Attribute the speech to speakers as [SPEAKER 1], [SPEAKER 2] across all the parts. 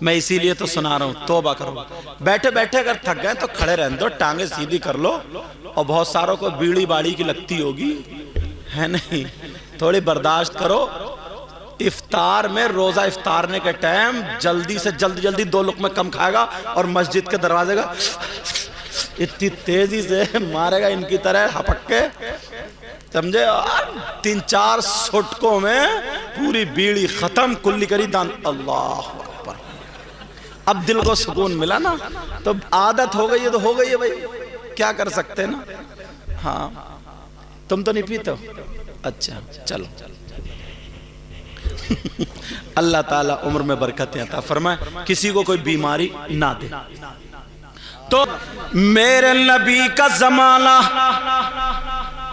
[SPEAKER 1] میں اسی لیے تو سنا رہا ہوں، توبہ کرو۔ بیٹھے بیٹھے اگر تھک گئے تو کھڑے رہنے دو، ٹانگیں سیدھی کر لو، اور بہت ساروں کو بیڑی باڑی کی لگتی ہوگی، ہے نہیں، تھوڑی برداشت کرو۔ افطار میں، روزہ افطارنے کے ٹائم جلدی سے جلدی 2 لقمے کم کھائے گا، اور مسجد کے دروازے کا اتنی تیزی سے مارے گا ان کی طرح ہپک کے، سمجھے، 3-4 سٹکوں میں پوری بیڑی ختم، کلی کری دان۔ اللہ اکبر۔ اب دل کو سکون ملا نا، تو عادت ہو گئی ہے تو ہو گئی ہے بھائی، کیا کر سکتے نا۔ ہاں تم تو نہیں پیتے ہو؟ اچھا چلو، اللہ تعالیٰ عمر میں برکتیں عطا فرمائے، کسی کو کوئی بیماری نہ دے۔ تو میرے نبی کا زمانہ،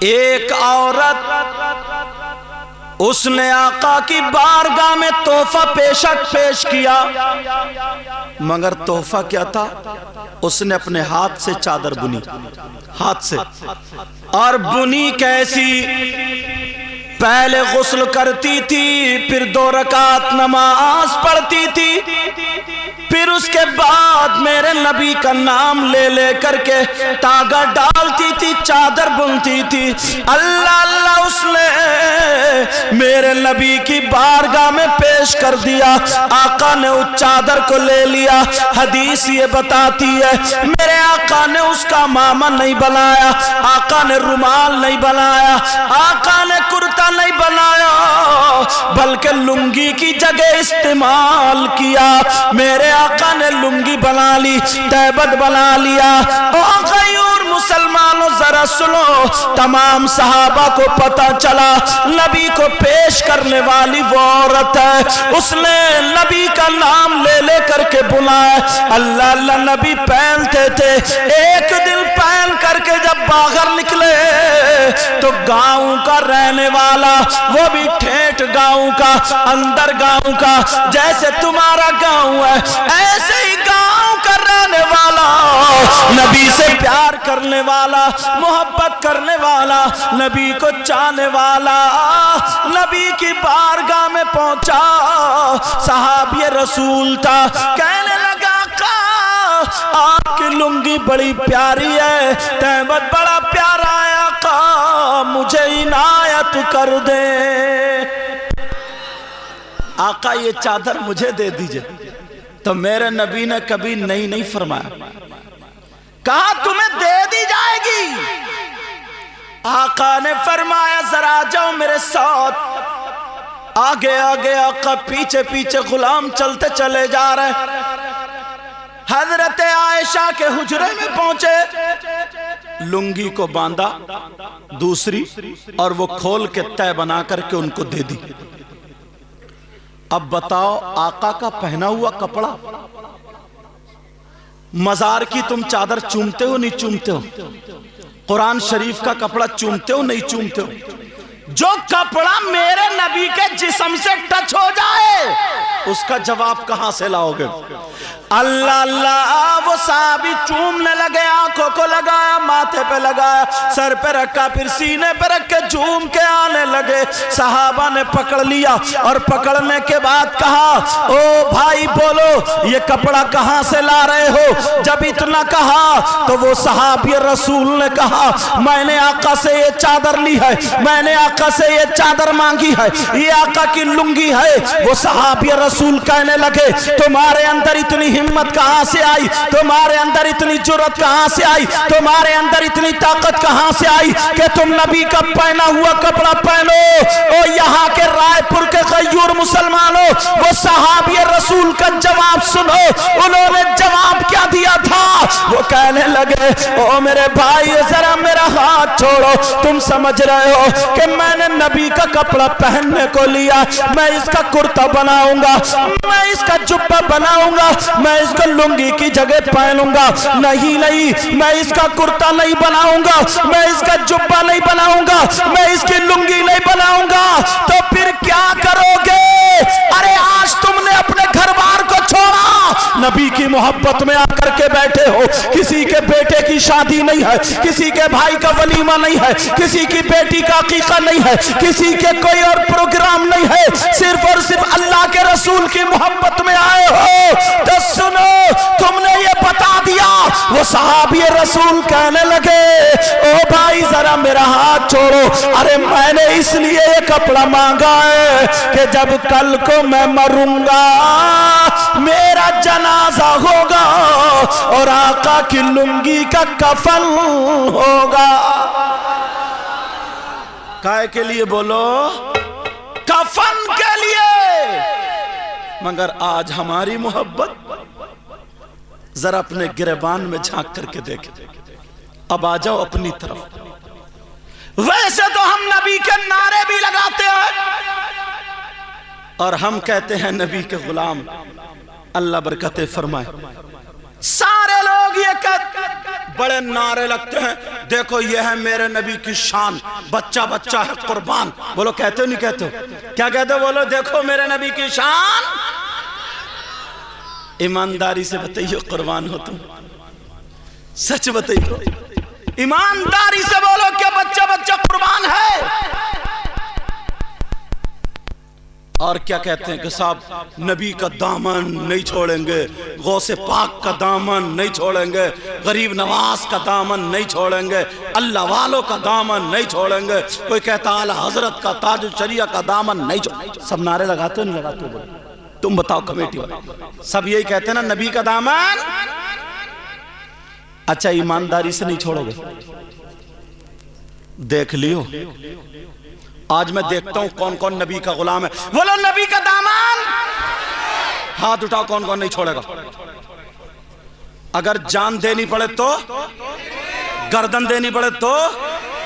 [SPEAKER 1] ایک عورت اس نے آقا کی بارگاہ میں تحفہ پیش کیا، مگر تحفہ کیا تھا؟ اس نے اپنے ہاتھ سے چادر بنی، ہاتھ سے، اور بنی کیسی؟ پہلے غسل کرتی تھی، پھر 2 رکعت نماز پڑھتی تھی، پھر اس کے بعد میرے نبی کا نام لے لے کر کے تاگا ڈالتی تھی، چادر بنتی تھی۔ اللہ اللہ اس نے میرے نبی کی بارگاہ میں پیش کر دیا، آقا نے اس چادر کو لے لیا۔ حدیث یہ بتاتی ہے میرے آقا نے اس کا ماما نہیں بنایا، آقا نے رومال نہیں بنایا، آقا نے کرتا نہیں بنایا، بلکہ لنگی کی جگہ استعمال کیا۔ میرے آقا نے لنگی بنا لی، تیبت بنا لیا۔ غیور مسلمانوں ذرا سنو، تمام صحابہ کو پتہ چلا نبی کو پیش کرنے والی وہ عورت ہے، اس نے نبی کا نام لے لے کر کے بلایا۔ اللہ اللہ نبی پہنتے تھے، ایک دن پہن کر کے جب باہر نکلے تو گاؤں کا رہنے والا، وہ بھی ٹھیٹ گاؤں کا، اندر گاؤں کا، جیسے تمہارا گاؤں ہے ایسے ہی گاؤں کا رہنے والا، نبی سے پیار کرنے والا، محبت کرنے والا، نبی کو چاہنے والا، نبی کی بارگاہ میں پہنچا، صحابی رسول تھا، کہنے لگا آپ کی لنگی بڑی پیاری ہے، تہمت بڑا پیارا ہے، آقا مجھے عنایت کر دے، آقا یہ چادر مجھے دے دیجئے۔ تو میرے نبی نے کبھی نہیں فرمایا، کہا تمہیں دے دی جائے گی۔ آقا نے فرمایا ذرا جاؤ میرے ساتھ، آگے آگے آقا پیچھے پیچھے غلام چلتے چلے جا رہے، حضرت عائشہ کے حجرے میں پہنچے، لنگی کو باندھا دوسری، اور وہ کھول کے تہ بنا کر کے ان کو دے دی۔ اب بتاؤ آقا کا پہنا ہوا کپڑا، مزار کی تم چادر چومتے ہو نہیں چومتے ہو؟ قرآن شریف کا کپڑا چومتے ہو نہیں چومتے ہو؟ جو کپڑا میرے نبی کے جسم سے ٹچ ہو جائے اس کا جواب کہاں سے لاؤ گے؟ اللہ اللہ، وہ صحابی چومنے لگے، آنکھوں کو لگایا، ماتھے پہ لگایا، سر پہ رکھا، پھر سینے پہ رکھ کے جھوم کے آنے لگے۔ صحابہ نے پکڑ لیا، اور پکڑنے کے بعد کہا او بھائی بولو یہ کپڑا کہاں سے لا رہے ہو؟ جب اتنا کہا تو وہ صحابی رسول نے کہا میں نے آقا سے یہ چادر لی ہے، میں نے آقا سے یہ چادر مانگی ہے، یہ آقا کی لنگی ہے۔ وہ صحابی رسول کہنے لگے تمہارے اندر اتنی ہمت کہاں سے آئی، تمہارے اندر اتنی جرت کہاں سے آئی، تمہارے اندر اتنی طاقت کہاں سے آئی کہ تم نبی کا پہنا ہوا کپڑا پہنو؟ او یہاں کے رائے پور کے غیور مسلمانوں، وہ صحابی رسول کا جواب سنو، انہوں نے جواب کیا دیا تھا؟ وہ کہنے لگے او میرے بھائی ذرا میرا ہاتھ چھوڑو، تم سمجھ رہے ہو کہ میں نے نبی کا کپڑا پہننے کو لیا، میں اس کا کرتا بناؤں گا، میں اس کا جبہ بناؤں گا، میں اس کو لنگی کی جگہ پہنوں گا؟ نہیں نہیں، میں اس کا کرتا نہیں بناؤں گا، میں اس کا جبہ نہیں بناؤں گا، میں اس کی لنگی نہیں بناؤں گا۔ تو پھر کیا کرو گے؟ ارے آج تم نے اپنے گھر بار کو چھوڑا، نبی کی محبت میں آ کر کے بیٹھے ہو، کسی کے بیٹے کی شادی نہیں ہے، کسی کے بھائی کا ولیمہ نہیں ہے، کسی کی بیٹی کا عقیقہ نہیں ہے، کسی کے کوئی اور پروگرام نہیں ہے، صرف اور صرف اللہ کے رسول کی محبت میں آئے ہو، वो सहाबी रसूल कहने लगे, ओ भाई जरा मेरा हाथ छोड़ो, अरे मैंने इसलिए ये कपड़ा मांगा है कि जब कल को मैं मरूंगा मेरा जनाजा होगा और आका की लुंगी का कफन होगा। काहे के लिए बोलो? कफन के लिए। मगर आज हमारी मोहब्बत, जरा अपने गिरबान में झांक करके देखे। अब आ जाओ अपनी तरफ। वैसे तो हम नबी के नारे भी लगाते हैं और हम कहते हैं नबी के गुलाम। अल्लाह बरकत फरमाए। सारे लोग ये बड़े नारे लगते हैं, देखो ये है मेरे नबी की शान, बच्चा बच्चा है कुर्बान। बोलो कहते हो नहीं कहते हो? क्या कहते हो? बोलो देखो मेरे नबी की शान। ईमानदारी से बताइए कुर्बान हो तुम? सच बताइए, ईमानदारी से बोलो क्या बच्चा बच्चा कुर्बान है? और क्या कहते हैं कि साहब नबी का दामन नहीं छोड़ेंगे, गौसे पाक का दामन नहीं छोड़ेंगे, गरीब नवाज का दामन नहीं छोड़ेंगे, अल्लाह वालों का दामन नहीं छोड़ेंगे, कोई कहता आला हजरत का ताजुल शरिया का दामन नहीं छोड़ेंगे। सब नारे लगाते हो नहीं लगाते हो? तुम बताओ कमेटी वाले। सब यही कहते हैं ना नबी का दामन। अच्छा ईमानदारी से नहीं छोड़ोगे? देख लियो, आज मैं देखता हूं कौन कौन नबी का गुलाम है। बोलो नबी का दामन। हाथ उठाओ कौन कौन नहीं छोड़ेगा। अगर जान देनी पड़े तो, गर्दन देनी पड़े तो।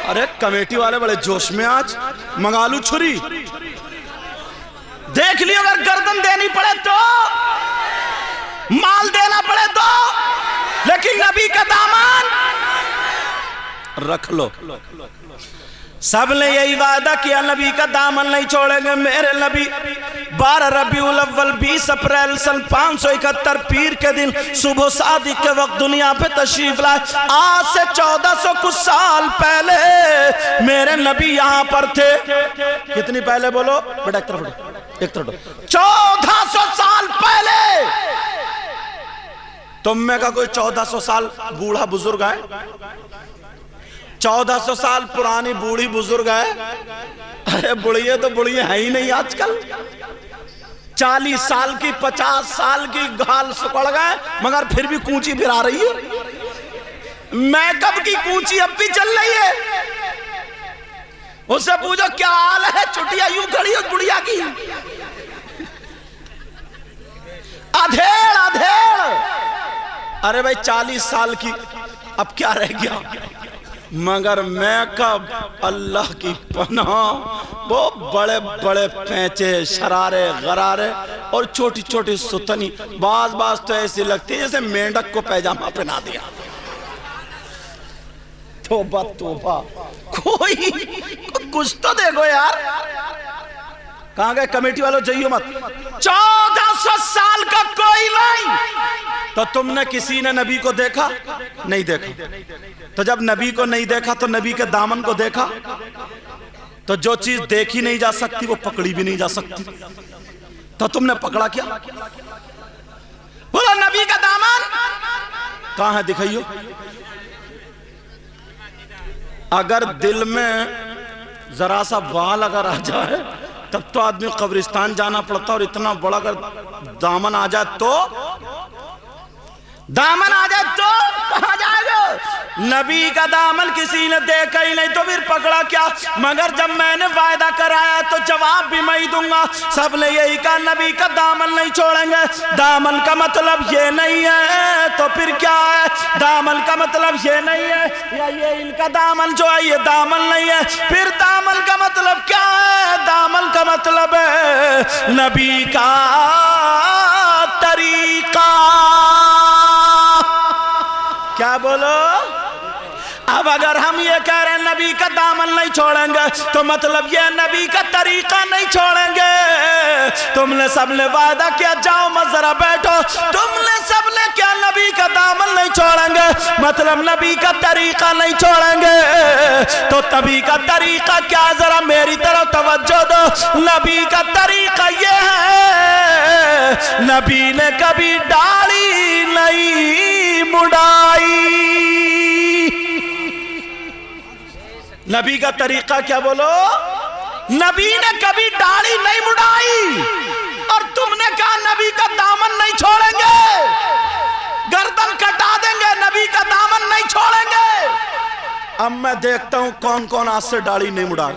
[SPEAKER 1] अरे कमेटी वाले बड़े जोश में आज, मंगा लूं छुरी। देख लियो, अगर गर्दन देनी पड़े तो, माल देना पड़े तो, लेकिन नबी का दामन रख लो। सब ने यही वादा किया नबी का दामन नहीं छोड़ेंगे। मेरे नबी 12 रबीउल अव्वल 20 अप्रैल सन 571 पीर के दिन सुबह सादिक के वक्त दुनिया पे तशरीफ लाए। आज से 1400 कुछ साल पहले मेरे नबी यहाँ पर थे। कितनी पहले बोलो बेटा? एक तरफ 1400 साल पहले। तुम में का कोई 1400 साल बूढ़ा बुजुर्ग है? 1400 साल पुरानी बूढ़ी बुजुर्ग है? अरे बुढ़िया तो बुढ़िया है ही नहीं आजकल। 40 साल की 50 साल की गाल सुकड़ गए, मगर फिर भी कूंची फिरा रही है। मैकअप की कूंची अब भी चल रही है। उससे पूछो क्या हाल है, चुटिया यूं खड़ी है बुढ़िया की। अधेड़ अधेड़। अरे भाई 40 साल की अब क्या रह गया? मगर मैं कब अल्लाह की पनाह, वो बड़े बड़े पैंचे, शरारे, गरारे और छोटी छोटी सुतनी, बाज बाज तो ऐसी लगती है जैसे मेंढक को पैजामा पहना दिया। तौबा तौबा, कोई कुछ तो देखो यार। कहां गए कमेटी वालों? जाइयो मत। 1400 साल का कोई नहीं। तो तुमने किसी ने नबी को देखा? नहीं देखा। तो जब नबी को नहीं देखा तो नबी के दामन को देखा? तो जो चीज देखी नहीं जा सकती वो पकड़ी भी नहीं जा सकती। तो तुमने पकड़ा क्या? बोलो नबी का दामन कहां है? दिखाइयो। अगर दिल में जरा सा वाल अगर आ जाए तब तो आदमी कब्रिस्तान जाना पड़ता, और इतना बड़ा अगर दामन आ जाए तो, दामन आ जाए तो कहां जाएगा? नबी का दामन किसी ने देखा ही नहीं तो फिर पकड़ा क्या? मगर जब मैंने वायदा कराया तो जवाब भी मैं ही दूंगा। सब ने यही कहा नबी का दामन नहीं छोड़ेंगे। दामन का मतलब ये नहीं है तो फिर क्या है? दामन का मतलब ये नहीं है या ये इनका दामन जो है ये दामन नहीं है, फिर दामन का मतलब क्या है? दामन का मतलब है नबी का तरीका। क्या बोलो? अब अगर हम ये कह रहे हैं नबी का दामन नहीं छोड़ेंगे तो मतलब ये नबी का तरीका नहीं छोड़ेंगे। तुमने सबने वादा किया, जाओ मत जरा बैठो, तुमने सबने क्या नबी का दामन नहीं छोड़ेंगे मतलब नबी का तरीका नहीं छोड़ेंगे। तो तभी का तरीका क्या? जरा मेरी तरफ तवज्जो दो। नबी का तरीका ये है, नबी ने कभी दाढ़ी नहीं मुड़ाई। नबी का तरीका क्या बोलो? नबी ने कभी दाढ़ी नहीं मुड़ाई, और तुमने कहा नबी का दामन नहीं छोड़ेंगे, गर्दन कटा देंगे, नबी का दामन नहीं छोड़ेंगे। अब मैं देखता हूं कौन कौन आज से दाढ़ी नहीं मुड़ा।